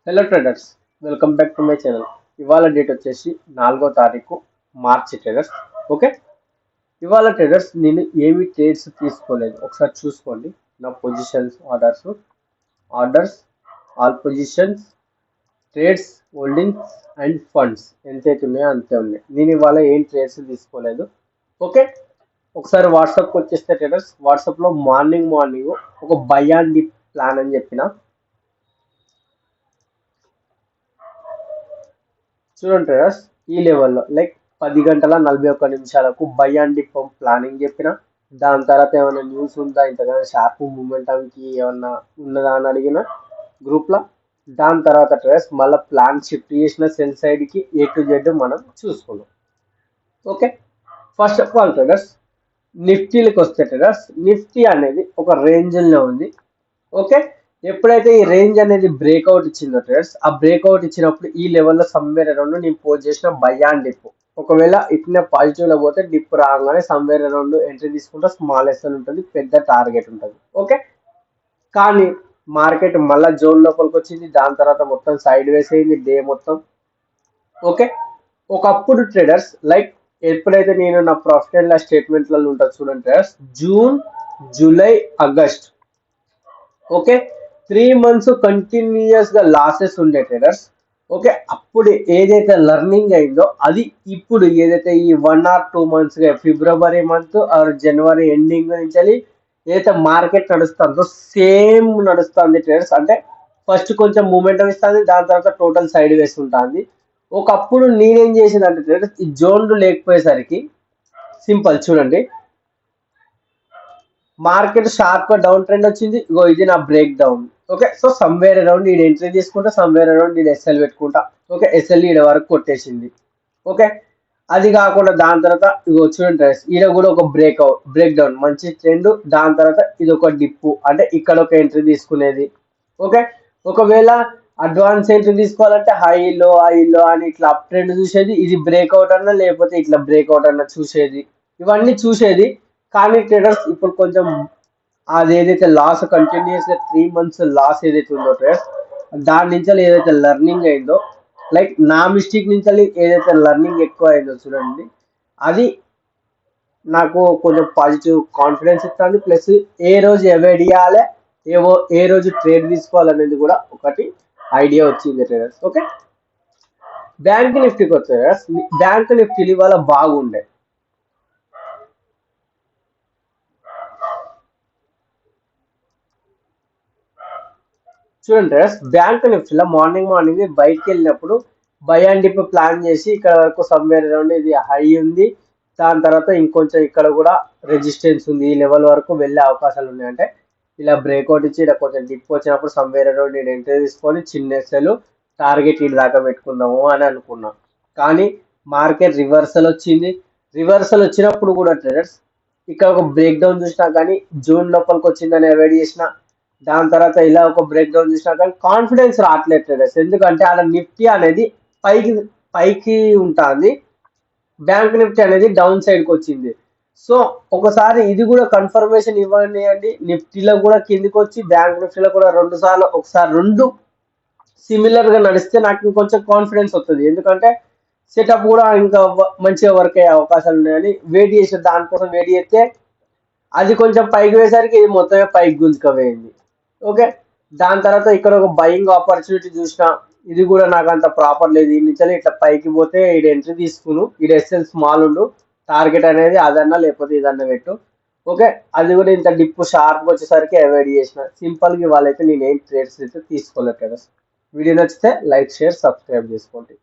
Hello traders, welcome back to my channel. ఇవాళ date వచ్చేసి 4వ తారీఖు మార్చి ట్రేడర్స్. ఓకే, ఇవాళ ట్రేడర్స్ నేను ఏమి ట్రేడ్స్ తీసుకోలేదు, ఒకసారి చూసుకోండి. నా positions, orders, all positions, trades, holdings and funds ఎంతైతే ఉన్నాయో అంతే ఉన్నాయి. నేను ఇవాళ ఏం ట్రేడ్స్ తీసుకోలేదు. ఓకే, ఒకసారి వాట్సాప్కి వచ్చేస్తే ట్రేడర్స్, వాట్సాప్లో మార్నింగ్ ఒక బై అండ్ డిప్ ప్లాన్ అని చెప్పిన. చూడండి ట్రేడర్స్, ఈ లెవెల్లో లైక్ 10 గంటల 41 నిమిషాలకు బై అండ్ డిప్ ప్లానింగ్ చెప్పిన. దాని తర్వాత ఏమైనా న్యూస్ ఉందా, ఇంతగానో షార్ప్ మూమెంటంకి ఏమన్నా ఉన్నదా అని అడిగిన గ్రూప్లో. దాని తర్వాత ట్రేడర్స్ మళ్ళీ ప్లాన్ షిఫ్ట్ చేసిన సెల్ సైడ్కి A to Z మనం చూసుకున్నాం. Okay, first of all traders నిఫ్టీలకు వస్తే ట్రేడర్స్, నిఫ్టీ అనేది ఒక రేంజ్లో ఉంది. ఓకే, ఎప్పుడైతే ఈ రేంజ్ అనేది బ్రేక్అవుట్ ఇచ్చిందో ట్రేడర్స్, ఆ బ్రేక్అవుట్ ఇచ్చినప్పుడు ఈ లెవెల్లో సమ్వేర్ అరౌండ్ నేను పోస్ట్ చేసిన బై అండ్ డిప్. ఒకవేళ ఇట్లా పాజిటివ్లో పోతే డిప్ రాగానే సమ్వేర్ అరౌండ్ ఎంట్రీ తీసుకుంటే స్మాల్ ఎస్ఎల్ ఉంటుంది, పెద్ద టార్గెట్ ఉంటుంది. ఓకే, కానీ మార్కెట్ మళ్ళీ జోన్ లోపలికి వచ్చింది. దాని తర్వాత మొత్తం సైడ్ వేస్ అయింది డే మొత్తం. ఓకే, ఒకప్పుడు ట్రేడర్స్ లైక్ ఎప్పుడైతే నేను నా ప్రాఫిట్ అండ్ లాస్ స్టేట్మెంట్లలో ఉంటుంది చూడండి traders, June, July, August. Okay, 3 months continuous గా లాసెస్ ఉండే ట్రేడర్స్. ఓకే, అప్పుడు ఏదైతే లర్నింగ్ అయిందో అది ఇప్పుడు ఏదైతే ఈ 1 or 2 months గా ఫిబ్రవరి మంత్ ఆర్ జనవరి ఎండింగ్ నుంచి ఏదైతే మార్కెట్ నడుస్తుందో సేమ్ నడుస్తుంది ట్రేడర్స్. అంటే ఫస్ట్ కొంచెం మూమెంటం ఇస్తుంది, దాని తర్వాత టోటల్ సైడ్ వేసి ఉంటుంది. ఒకప్పుడు నేనేం చేసేదంటే ట్రేడర్స్, ఈ జోన్లు లేకపోయేసరికి సింపుల్ చూడండి, మార్కెట్ షార్ప్ గా డౌన్ ట్రెండ్ వచ్చింది. ఇగో ఇది నా break down. Okay, so somewhere around ఈ ఎంట్రీ తీసుకుంటా, సమ్వేర్ అరౌండ్ నేను ఎస్ఎల్ పెట్టుకుంటా. ఓకే, ఎస్ఎల్ ఈడ వరకు కొట్టేసింది. ఓకే, అది కాకుండా దాని తర్వాత ఇగో చూడండి ఈడ కూడా ఒక బ్రేక్ డౌన్ మంచి ట్రెండ్. దాని తర్వాత ఇది ఒక డిప్పు, అంటే ఇక్కడ ఒక ఎంట్రీ తీసుకునేది. ఓకే, ఒకవేళ అడ్వాన్స్ ఎంట్రీ తీసుకోవాలంటే హైలో అని ఇట్లా అప్ ట్రెండ్ చూసేది, ఇది బ్రేక్అవుట్ అన్నా లేకపోతే ఇట్లా బ్రేక్అవుట్ అన్నా చూసేది, ఇవన్నీ చూసేది. కానీ ట్రేడర్స్ ఇప్పుడు కొంచెం అది ఏదైతే లాస్ కంటిన్యూస్ గా 3 months లాస్ ఏదైతే ఉందో ట్రేడర్స్, దాని నుంచి ఏదైతే లర్నింగ్ అయిందో, లైక్ నా మిస్టేక్ నుంచి ఏదైతే లర్నింగ్ ఎక్కువ అయిందో చూడండి, అది నాకు కొంచెం పాజిటివ్ కాన్ఫిడెన్స్ ఇస్తుంది. ప్లస్ ఏ రోజు అవాయిడ్ చేయాలి, ఏ రోజు ట్రేడ్ తీసుకోవాలనేది కూడా ఒకటి ఐడియా వచ్చింది ట్రేడర్స్. ఓకే, బ్యాంక్ నిఫ్టీకి వచ్చే బ్యాంక్ నిఫ్టీ ఇవాళ బాగుండే. చూడండి బ్యాంక్ నిఫ్టీలో మార్నింగ్ బయటకు వెళ్ళినప్పుడు బై అండ్ డిప్ ప్లాన్ చేసి ఇక్కడ వరకు సమ్వేర్ అరౌండ్ ఇది హై ఉంది. దాని తర్వాత ఇంకొంచెం ఇక్కడ కూడా రెసిస్టెన్స్ ఉంది, ఈ లెవెల్ వరకు వెళ్ళే అవకాశాలు ఉన్నాయి. అంటే ఇలా బ్రేక్అవుట్ ఇచ్చి ఇక్కడ కొంచెం డిప్ వచ్చినప్పుడు సమ్వేర్ అరౌండ్ నేను ఎంట్రీ తీసుకొని చిన్న ఎస్ఎల్ టార్గెట్ ఇటు దాకా పెట్టుకుందాము అని అనుకున్నాం. కానీ మార్కెట్ రివర్సల్ వచ్చింది. రివర్సల్ వచ్చినప్పుడు కూడా ట్రేడర్స్ ఇక్కడ ఒక బ్రేక్ డౌన్ చూసినా కానీ జూన్ లోపలికి వచ్చిందని అవాయిడ్ చేసిన. దాని తర్వాత ఇలా ఒక బ్రేక్ డౌన్ చేసినా కానీ కాన్ఫిడెన్స్ రావట్లేదు ట్రేడర్స్. ఎందుకంటే అలా నిఫ్టీ అనేది పైకి పైకి ఉంటుంది, బ్యాంక్ నిఫ్టీ అనేది డౌన్ సైడ్కి వచ్చింది. సో ఒకసారి ఇది కూడా కన్ఫర్మేషన్ ఇవ్వండి అండి. నిఫ్టీలో కూడా కిందికి వచ్చి బ్యాంక్ నిఫ్టీలో కూడా 2 సార్లు, ఒకసారి 2 సిమిలర్ గా నడిస్తే నాకు ఇంకొంచెం కాన్ఫిడెన్స్ వస్తుంది. ఎందుకంటే సెటప్ కూడా ఇంకా మంచిగా వర్క్ అయ్యే అవకాశాలు ఉన్నాయని వెయిట్ చేసి, దానికోసం వెయిట్ చేస్తే అది కొంచెం పైకి వేసరికి ఇది మొత్తమే పైకి గుంజుకపోయింది. ఓకే, దాని తర్వాత ఇక్కడ ఒక బయింగ్ ఆపర్చునిటీ చూసిన, ఇది కూడా నాకు అంత ప్రాపర్ లేదు. ఈ నుంచి ఇట్లా పైకి పోతే ఇది ఎంట్రీ తీసుకును, ఇది ఎస్ఎల్ స్మాల్ ఉండు, టార్గెట్ అనేది అదన్నా లేకపోతే ఇదన్నా పెట్టు. ఓకే, అది కూడా ఇంత డిప్ షార్ప్గా వచ్చేసరికి అవాయిడ్ చేసిన. సింపుల్గా ఇవాళైతే నేను ఏం ట్రేడ్స్ అయితే తీసుకోలేదు కదా. వీడియో నచ్చితే లైక్, షేర్, సబ్స్క్రైబ్ చేసుకోండి.